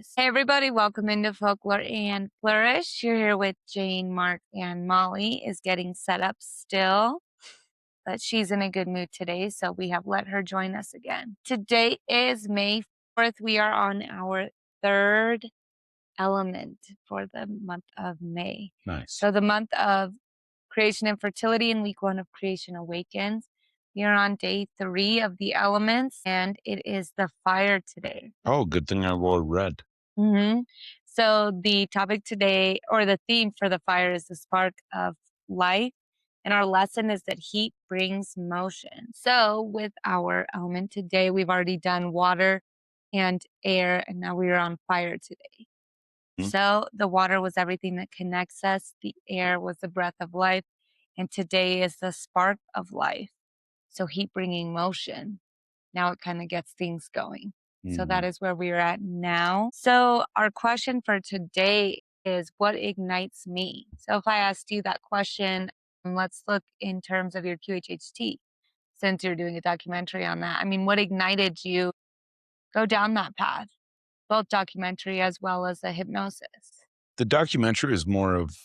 stories. Hey, everybody, welcome into Folklore and Flourish. You're here with Jane, Mark, and Molly is getting set up still, but she's in a good mood today, so we have let her join us again. Today is May 4th. We are on our third element for the month of May. Nice. So the month of creation and fertility in week 1 of Creation Awakens. We are on day 3 of the elements, and it is the fire today. Oh, good thing I wore red. hmm So the topic today, or the theme for the fire, is the spark of life. And our lesson is that heat brings motion. So with our element today, we've already done water and air, and now we are on fire today. Hmm. So the water was everything that connects us. The air was the breath of life. And today is the spark of life. So heat bringing motion. Now it kind of gets things going. So that is where we are at now. So our question for today is, what ignites me? So if I asked you that question, let's look in terms of your QHHT, since you're doing a documentary on that. I mean, what ignited you go down that path, both documentary as well as the hypnosis? The documentary is more of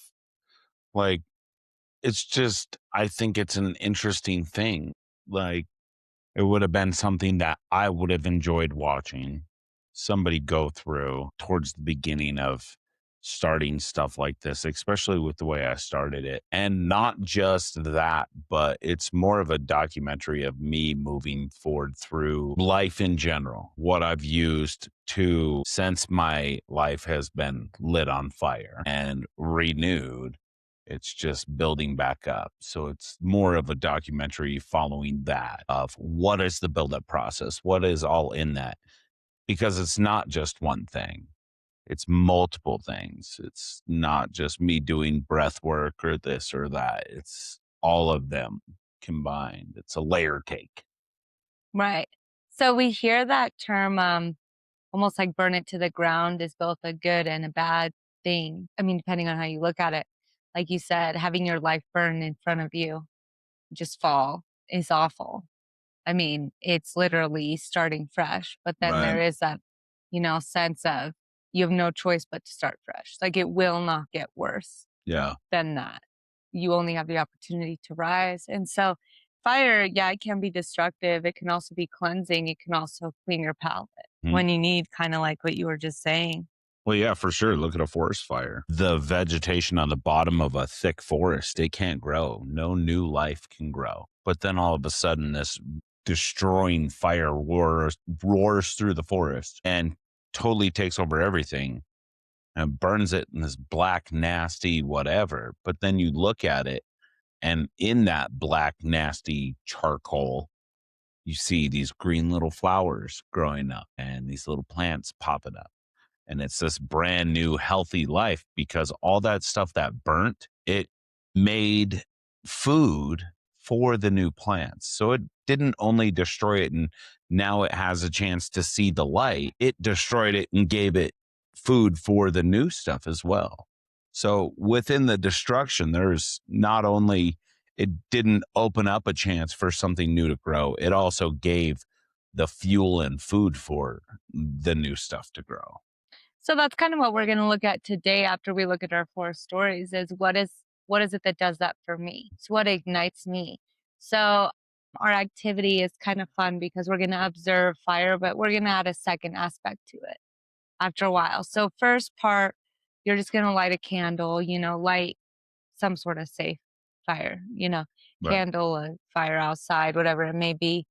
like, it's just, I think it's an interesting thing. Like, it would have been something that I would have enjoyed watching somebody go through towards the beginning of starting stuff like this, especially with the way I started it. And not just that, but it's more of a documentary of me moving forward through life in general, what I've used to since my life has been lit on fire and renewed. It's just building back up. So it's more of a documentary following that of what is the buildup process? What is all in that? Because it's not just one thing. It's multiple things. It's not just me doing breath work or this or that. It's all of them combined. It's a layer cake. Right. So we hear that term, almost like burn it to the ground, is both a good and a bad thing. I mean, depending on how you look at it. Like you said, having your life burn in front of you, just fall, is awful. I mean, it's literally starting fresh, but then Right. there is that, sense of you have no choice but to start fresh. Like it will not get worse Yeah. than that. You only have the opportunity to rise. And so fire, yeah, it can be destructive. It can also be cleansing. It can also clean your palate when you need, kind of like what you were just saying. Well, yeah, for sure. Look at a forest fire. The vegetation on the bottom of a thick forest, it can't grow. No new life can grow. But then all of a sudden, this destroying fire roars through the forest and totally takes over everything and burns it in this black, nasty whatever. But then you look at it, and in that black, nasty charcoal, you see these green little flowers growing up and these little plants popping up, and it's this brand new healthy life because all that stuff that burnt, it made food for the new plants. So it didn't only destroy it and now it has a chance to see the light, it destroyed it and gave it food for the new stuff as well. So within the destruction, there's not only, it didn't open up a chance for something new to grow, it also gave the fuel and food for the new stuff to grow. So that's kind of what we're going to look at today after we look at our 4 stories, is what is it that does that for me? It's what ignites me. So our activity is kind of fun because we're going to observe fire, but we're going to add a second aspect to it after a while. So first part, you're just going to light a candle, light some sort of safe fire, Right. candle, a fire outside, whatever it may be.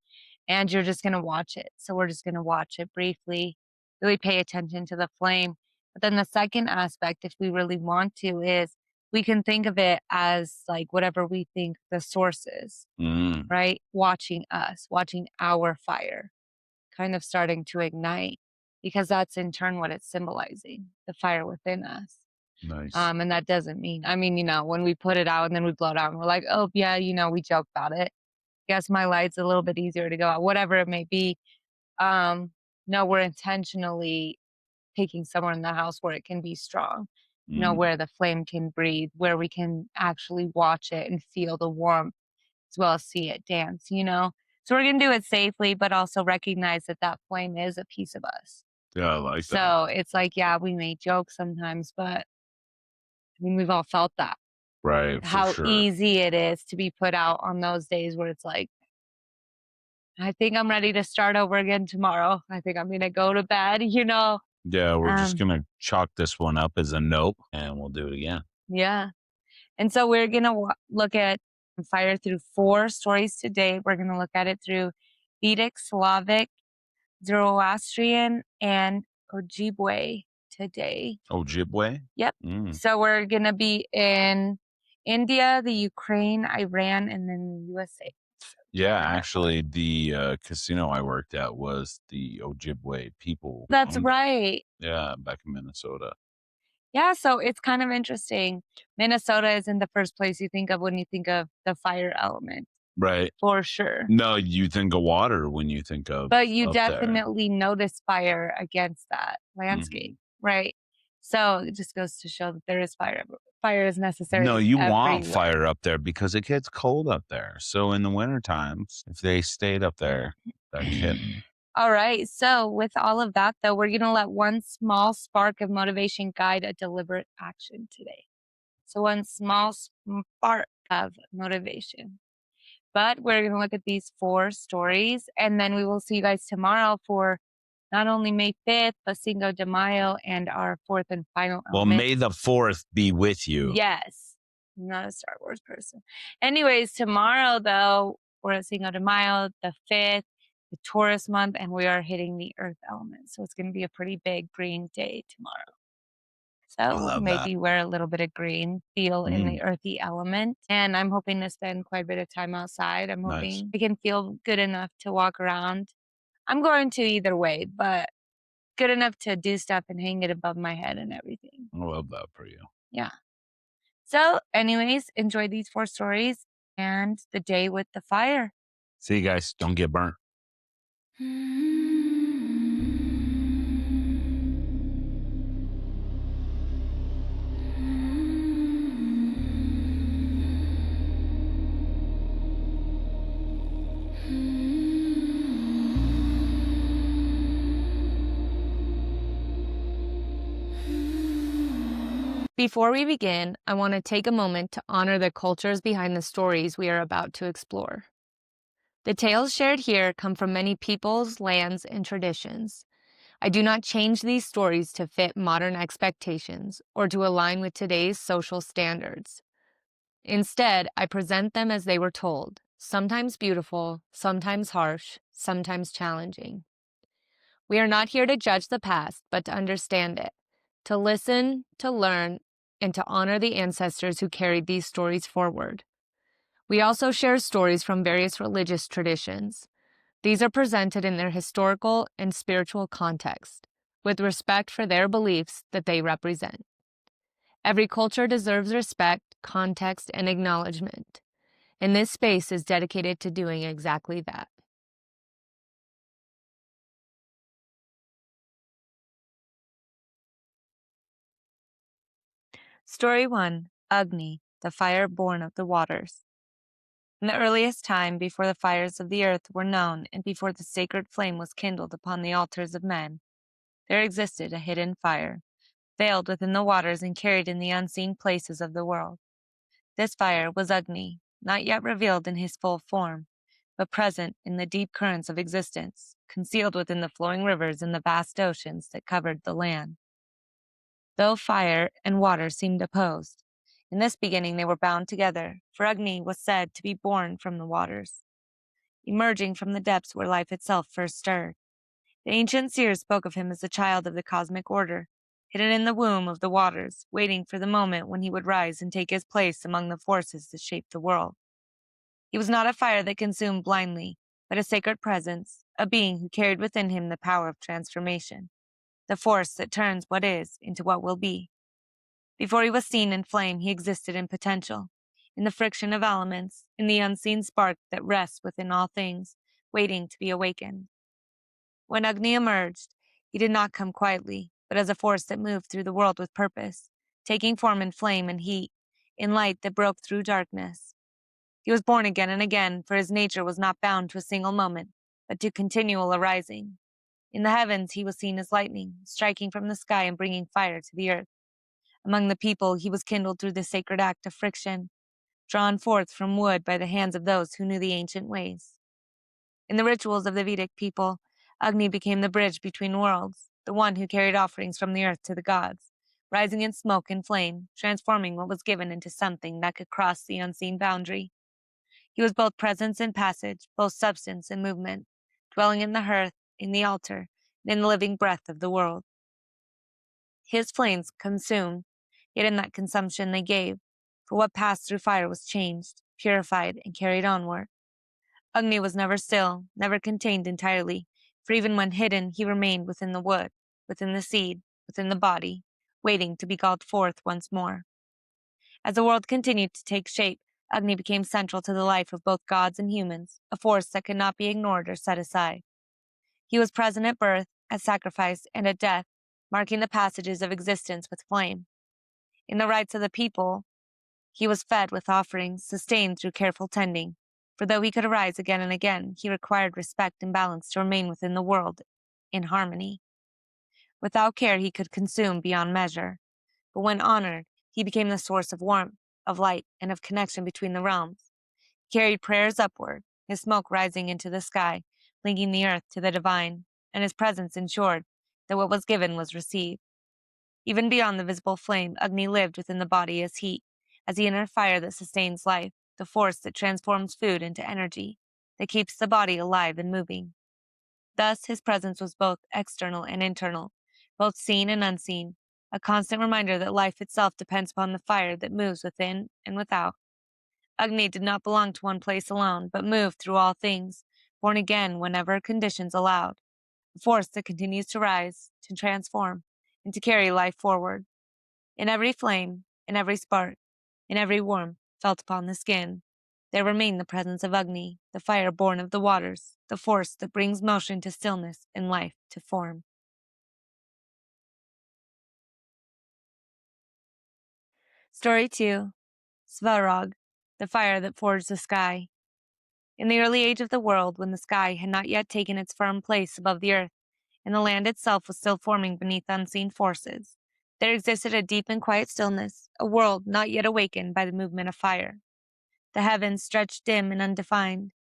And you're just going to watch it. So we're just going to watch it briefly, really pay attention to the flame. But then the second aspect, if we really want to, is we can think of it as like whatever we think the source is, right? Watching us, watching our fire kind of starting to ignite, because that's in turn what it's symbolizing, the fire within us. Nice. And that doesn't mean, I mean, when we put it out and then we blow it out and we're like, oh, yeah, we joke about it. Guess my light's a little bit easier to go out, whatever it may be. No, we're intentionally picking somewhere in the house where it can be strong, where the flame can breathe, where we can actually watch it and feel the warmth as well as see it dance. So we're going to do it safely, but also recognize that that flame is a piece of us. Yeah, I like that. So it's like, yeah, we make jokes sometimes, but I mean, we've all felt that. Right, for How sure. easy it is to be put out on those days where it's like, I think I'm ready to start over again tomorrow. I think I'm gonna go to bed, you know? Yeah, we're just Um, gonna chalk this one up as a nope, and we'll do it again. yeah. And so we're gonna look at fire through 4 stories today. We're gonna look at it through Vedic, Slavic, Zoroastrian, and Ojibwe today. Ojibwe? Yep. Mm. So we're gonna be in India, the Ukraine, Iran, and then the USA. Yeah, actually, the casino I worked at was the Ojibwe people who That's owned it. right. Yeah, back in Minnesota. Yeah, so it's kind of interesting. Minnesota isn't the first place you think of when you think of the fire element, Right. for sure. No, you think of water when you think of But you up there. definitely notice fire against that landscape, Mhm. right? So it just goes to show that there is fire. Fire is No, necessary you want everywhere. fire up there because it gets cold up there. So in the winter times, if they stayed up there, they're kidding. All right. So, with all of that, though, we're going to let one small spark of motivation guide a deliberate action today. So, one small spark of motivation. But we're going to look at these 4 stories, and then we will see you guys tomorrow for not only May 5th, but Cinco de Mayo and our 4th and final Well, element. may the 4th be with you. Yes. I'm not a Star Wars person. Anyways, tomorrow, though, we're at Cinco de Mayo, the 5th, the Taurus month, and we are hitting the earth element. So it's going to be a pretty big green day tomorrow. I So love that. maybe wear a little bit of green, feel in Mm, the earthy element. And I'm hoping to spend quite a bit of time outside. I'm nice. hoping I can feel good enough to walk around. I'm going to either way, but good enough to do stuff and hang it above my head and everything. I love that for you. Yeah. So, anyways, enjoy these 4 stories and the day with the fire. See you guys. Don't get burnt. Before we begin, I want to take a moment to honor the cultures behind the stories we are about to explore. The tales shared here come from many peoples, lands, and traditions. I do not change these stories to fit modern expectations or to align with today's social standards. Instead, I present them as they were told, sometimes beautiful, sometimes harsh, sometimes challenging. We are not here to judge the past, but to understand it, to listen, to learn, and to honor the ancestors who carried these stories forward. We also share stories from various religious traditions. These are presented in their historical and spiritual context, with respect for their beliefs that they represent. Every culture deserves respect, context, and acknowledgement, and this space is dedicated to doing exactly that. Story 1. Agni, the fire born of the waters. In the earliest time, before the fires of the earth were known and before the sacred flame was kindled upon the altars of men, there existed a hidden fire, veiled within the waters and carried in the unseen places of the world. This fire was Agni, not yet revealed in his full form, but present in the deep currents of existence, concealed within the flowing rivers and the vast oceans that covered the land. Though fire and water seemed opposed, in this beginning they were bound together, for Agni was said to be born from the waters, emerging from the depths where life itself first stirred. The ancient seers spoke of him as a child of the cosmic order, hidden in the womb of the waters, waiting for the moment when he would rise and take his place among the forces that shaped the world. He was not a fire that consumed blindly, but a sacred presence, a being who carried within him the power of transformation, the force that turns what is into what will be. Before he was seen in flame, he existed in potential, in the friction of elements, in the unseen spark that rests within all things, waiting to be awakened. When Agni emerged, he did not come quietly, but as a force that moved through the world with purpose, taking form in flame and heat, in light that broke through darkness. He was born again and again, for his nature was not bound to a single moment, but to continual arising. In the heavens he was seen as lightning, striking from the sky and bringing fire to the earth. Among the people he was kindled through the sacred act of friction, drawn forth from wood by the hands of those who knew the ancient ways. In the rituals of the Vedic people, Agni became the bridge between worlds, the one who carried offerings from the earth to the gods, rising in smoke and flame, transforming what was given into something that could cross the unseen boundary. He was both presence and passage, both substance and movement, dwelling in the hearth, in the altar, and in the living breath of the world. His flames consumed, yet in that consumption they gave, for what passed through fire was changed, purified, and carried onward. Agni was never still, never contained entirely, for even when hidden he remained within the wood, within the seed, within the body, waiting to be called forth once more. As the world continued to take shape, Agni became central to the life of both gods and humans, a force that could not be ignored or set aside. He was present at birth, at sacrifice, and at death, marking the passages of existence with flame. In the rites of the people, he was fed with offerings, sustained through careful tending, for though he could arise again and again, he required respect and balance to remain within the world in harmony. Without care, he could consume beyond measure, but when honored, he became the source of warmth, of light, and of connection between the realms. He carried prayers upward, his smoke rising into the sky, linking the earth to the divine, and his presence ensured that what was given was received. Even beyond the visible flame, Agni lived within the body as heat, as the inner fire that sustains life, the force that transforms food into energy, that keeps the body alive and moving. Thus, his presence was both external and internal, both seen and unseen, a constant reminder that life itself depends upon the fire that moves within and without. Agni did not belong to one place alone, but moved through all things, born again whenever conditions allowed, a force that continues to rise, to transform, and to carry life forward. In every flame, in every spark, in every warmth felt upon the skin, there remained the presence of Agni, the fire born of the waters, the force that brings motion to stillness and life to form. Story 2. Svarog, the fire that forged the sky. In the early age of the world, when the sky had not yet taken its firm place above the earth, and the land itself was still forming beneath unseen forces, there existed a deep and quiet stillness, a world not yet awakened by the movement of fire. The heavens stretched dim and undefined,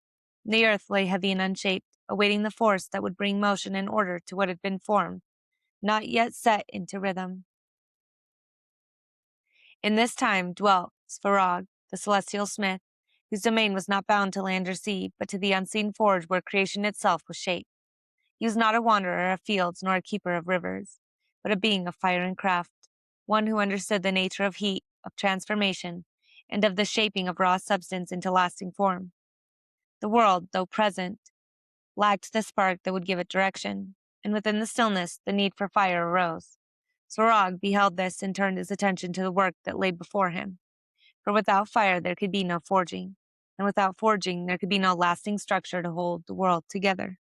and the earth lay heavy and unshaped, awaiting the force that would bring motion and order to what had been formed, not yet set into rhythm. In this time dwelt Svarog, the celestial smith, whose domain was not bound to land or sea, but to the unseen forge where creation itself was shaped. He was not a wanderer of fields nor a keeper of rivers, but a being of fire and craft, one who understood the nature of heat, of transformation, and of the shaping of raw substance into lasting form. The world, though present, lacked the spark that would give it direction, and within the stillness the need for fire arose. Svarog beheld this and turned his attention to the work that lay before him. For without fire there could be no forging, and without forging there could be no lasting structure to hold the world together.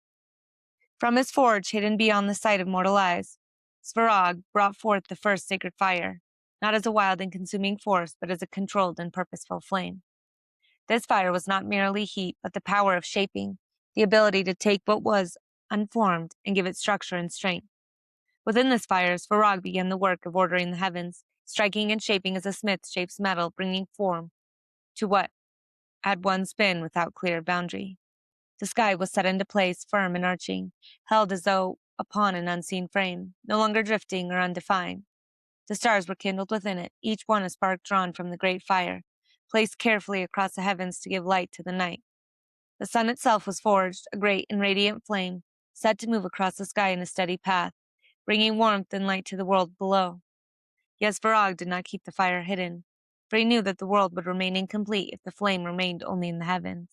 From his forge, hidden beyond the sight of mortal eyes, Svarog brought forth the first sacred fire, not as a wild and consuming force, but as a controlled and purposeful flame. This fire was not merely heat, but the power of shaping, the ability to take what was unformed and give it structure and strength. Within this fire, Svarog began the work of ordering the heavens, striking and shaping as a smith shapes metal, bringing form to what had once been without clear boundary. The sky was set into place, firm and arching, held as though upon an unseen frame, no longer drifting or undefined. The stars were kindled within it, each one a spark drawn from the great fire, placed carefully across the heavens to give light to the night. The sun itself was forged, a great and radiant flame, set to move across the sky in a steady path, bringing warmth and light to the world below. Yet Svarog did not keep the fire hidden, for he knew that the world would remain incomplete if the flame remained only in the heavens.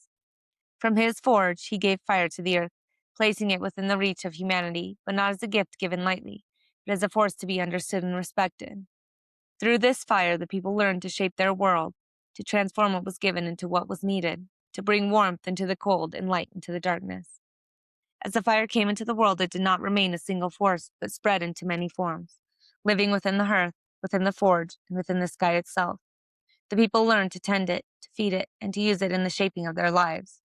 From his forge he gave fire to the earth, placing it within the reach of humanity, but not as a gift given lightly, but as a force to be understood and respected. Through this fire, the people learned to shape their world, to transform what was given into what was needed, to bring warmth into the cold and light into the darkness. As the fire came into the world, it did not remain a single force, but spread into many forms, living within the hearth, within the forge, and within the sky itself. The people learned to tend it, to feed it, and to use it in the shaping of their lives.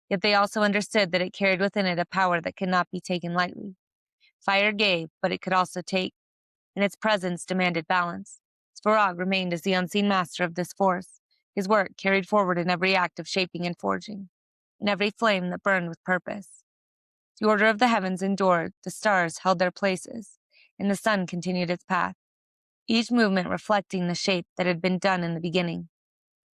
Yet they also understood that it carried within it a power that could not be taken lightly. Fire gave, but it could also take, and its presence demanded balance. Svarog remained as the unseen master of this force, his work carried forward in every act of shaping and forging, in every flame that burned with purpose. The order of the heavens endured, the stars held their places, and the sun continued its path, each movement reflecting the shape that had been done in the beginning.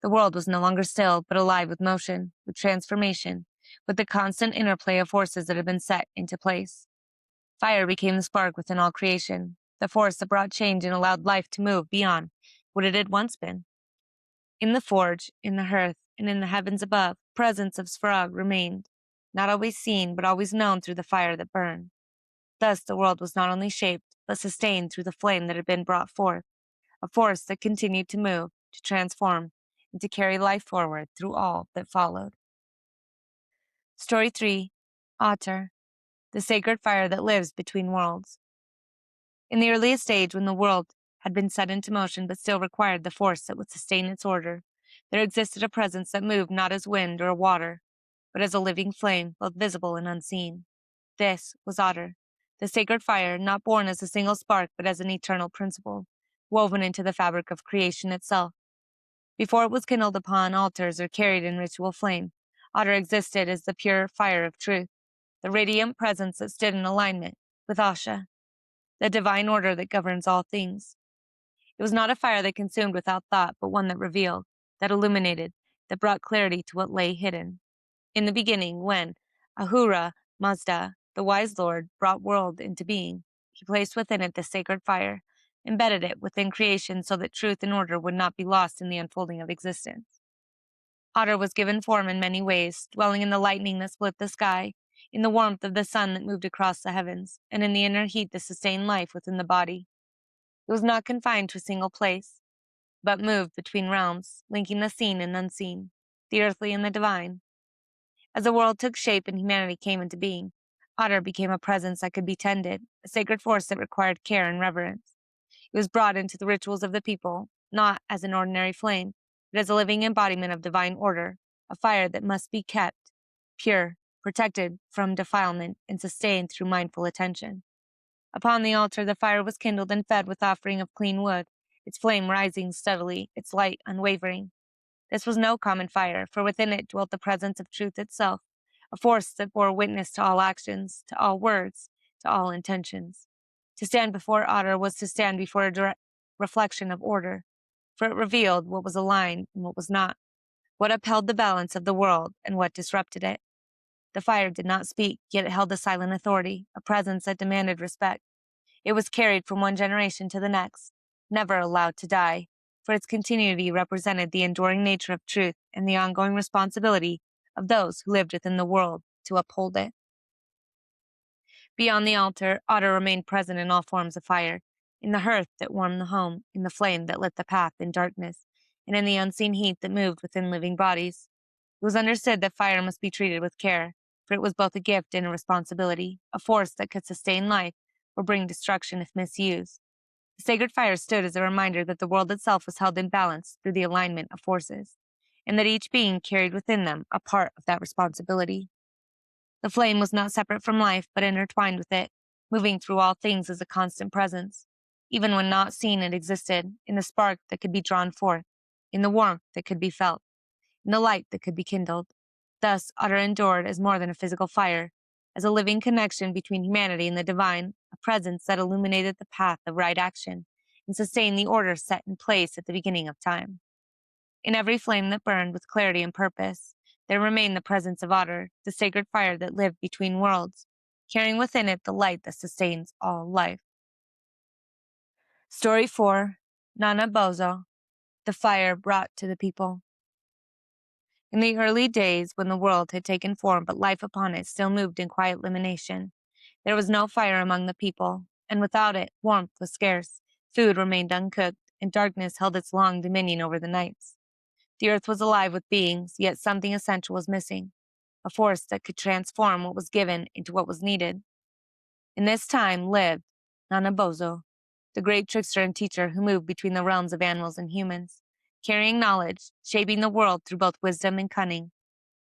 The world was no longer still, but alive with motion, with transformation, with the constant interplay of forces that had been set into place. Fire became the spark within all creation, the force that brought change and allowed life to move beyond what it had once been. In the forge, in the hearth, and in the heavens above, the presence of Svarog remained, not always seen, but always known through the fire that burned. Thus the world was not only shaped, but sustained through the flame that had been brought forth, a force that continued to move, to transform, and to carry life forward through all that followed. Story 3. Otter, the sacred fire that lives between worlds. In the earliest stage, when the world had been set into motion but still required the force that would sustain its order, there existed a presence that moved not as wind or water, but as a living flame, both visible and unseen. This was Otter, the sacred fire, not born as a single spark but as an eternal principle, woven into the fabric of creation itself. Before it was kindled upon altars or carried in ritual flame, Otter existed as the pure fire of truth, the radiant presence that stood in alignment with Asha, the divine order that governs all things. It was not a fire that consumed without thought, but one that revealed, that illuminated, that brought clarity to what lay hidden. In the beginning, when Ahura Mazda, the wise lord, brought world into being, he placed within it the sacred fire, embedded it within creation so that truth and order would not be lost in the unfolding of existence. Otter was given form in many ways, dwelling in the lightning that split the sky, in the warmth of the sun that moved across the heavens, and in the inner heat that sustained life within the body. It was not confined to a single place, but moved between realms, linking the seen and unseen, the earthly and the divine. As the world took shape and humanity came into being, Otter became a presence that could be tended, a sacred force that required care and reverence. It was brought into the rituals of the people, not as an ordinary flame, but as a living embodiment of divine order, a fire that must be kept pure, protected from defilement, and sustained through mindful attention. Upon the altar, the fire was kindled and fed with offering of clean wood, its flame rising steadily, its light unwavering. This was no common fire, for within it dwelt the presence of truth itself, a force that bore witness to all actions, to all words, to all intentions. To stand before Otter was to stand before a direct reflection of order, for it revealed what was aligned and what was not, what upheld the balance of the world and what disrupted it. The fire did not speak, yet it held a silent authority, a presence that demanded respect. It was carried from one generation to the next, never allowed to die, for its continuity represented the enduring nature of truth and the ongoing responsibility of those who lived within the world to uphold it. Beyond the altar, Otter remained present in all forms of fire, in the hearth that warmed the home, in the flame that lit the path in darkness, and in the unseen heat that moved within living bodies. It was understood that fire must be treated with care, for it was both a gift and a responsibility, a force that could sustain life or bring destruction if misused. The sacred fire stood as a reminder that the world itself was held in balance through the alignment of forces, and that each being carried within them a part of that responsibility. The flame was not separate from life, but intertwined with it, moving through all things as a constant presence. Even when not seen, it existed, in the spark that could be drawn forth, in the warmth that could be felt, in the light that could be kindled. Thus, Otter endured as more than a physical fire, as a living connection between humanity and the divine, a presence that illuminated the path of right action and sustained the order set in place at the beginning of time. In every flame that burned with clarity and purpose, there remained the presence of Otter, the sacred fire that lived between worlds, carrying within it the light that sustains all life. Story 4. Nana Bozo, the fire brought to the people. In the early days, when the world had taken form but life upon it still moved in quiet limitation, there was no fire among the people, and without it, warmth was scarce, food remained uncooked, and darkness held its long dominion over the nights. The earth was alive with beings, yet something essential was missing, a force that could transform what was given into what was needed. In this time lived Nanabozo, the great trickster and teacher who moved between the realms of animals and humans, carrying knowledge, shaping the world through both wisdom and cunning.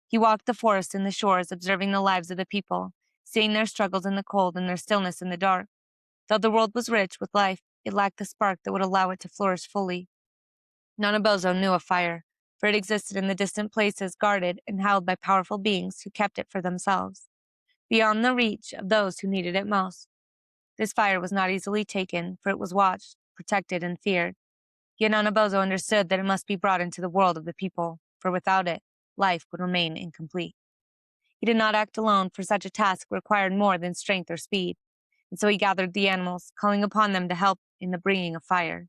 He walked the forest and the shores, observing the lives of the people, seeing their struggles in the cold and their stillness in the dark. Though the world was rich with life, it lacked the spark that would allow it to flourish fully. Nanabozo knew of fire, for it existed in the distant places guarded and held by powerful beings who kept it for themselves, beyond the reach of those who needed it most. This fire was not easily taken, for it was watched, protected, and feared. Yet Nanabozo understood that it must be brought into the world of the people, for without it, life would remain incomplete. He did not act alone, for such a task required more than strength or speed, and so he gathered the animals, calling upon them to help in the bringing of fire.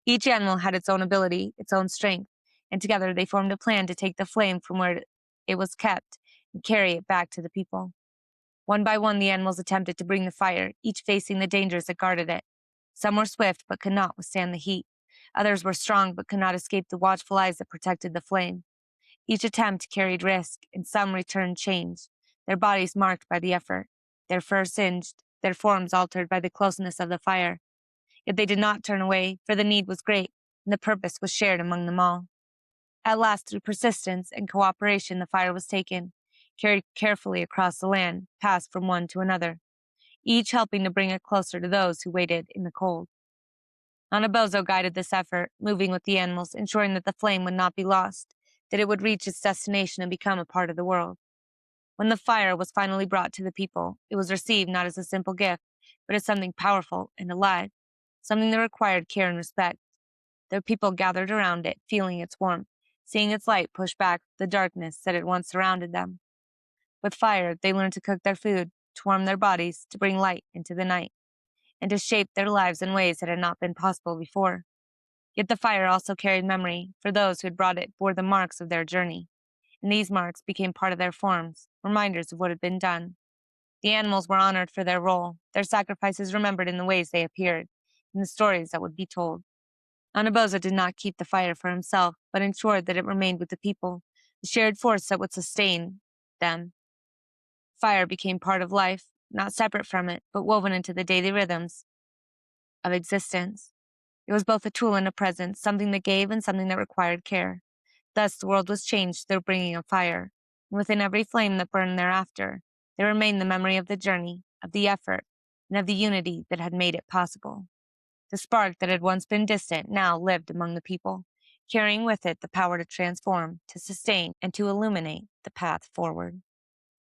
Each animal had its own ability, its own strength, and together they formed a plan to take the flame from where it was kept and carry it back to the people. One by one, the animals attempted to bring the fire, each facing the dangers that guarded it. Some were swift but could not withstand the heat. Others were strong but could not escape the watchful eyes that protected the flame. Each attempt carried risk, and some returned changed, their bodies marked by the effort, their fur singed, their forms altered by the closeness of the fire. Yet they did not turn away, for the need was great, and the purpose was shared among them all. At last, through persistence and cooperation, the fire was taken, carried carefully across the land, passed from one to another, each helping to bring it closer to those who waited in the cold. Nanabozo guided this effort, moving with the animals, ensuring that the flame would not be lost, that it would reach its destination and become a part of the world. When the fire was finally brought to the people, it was received not as a simple gift, but as something powerful and alive, something that required care and respect. The people gathered around it, feeling its warmth, seeing its light push back the darkness that had once surrounded them. With fire, they learned to cook their food, to warm their bodies, to bring light into the night, and to shape their lives in ways that had not been possible before. Yet the fire also carried memory, for those who had brought it bore the marks of their journey, and these marks became part of their forms, reminders of what had been done. The animals were honored for their role, their sacrifices remembered in the ways they appeared, in the stories that would be told. Anaboza did not keep the fire for himself, but ensured that it remained with the people, the shared force that would sustain them. Fire became part of life, not separate from it, but woven into the daily rhythms of existence. It was both a tool and a presence, something that gave and something that required care. Thus, the world was changed through bringing of fire, and within every flame that burned thereafter, there remained the memory of the journey, of the effort, and of the unity that had made it possible. The spark that had once been distant now lived among the people, carrying with it the power to transform, to sustain, and to illuminate the path forward.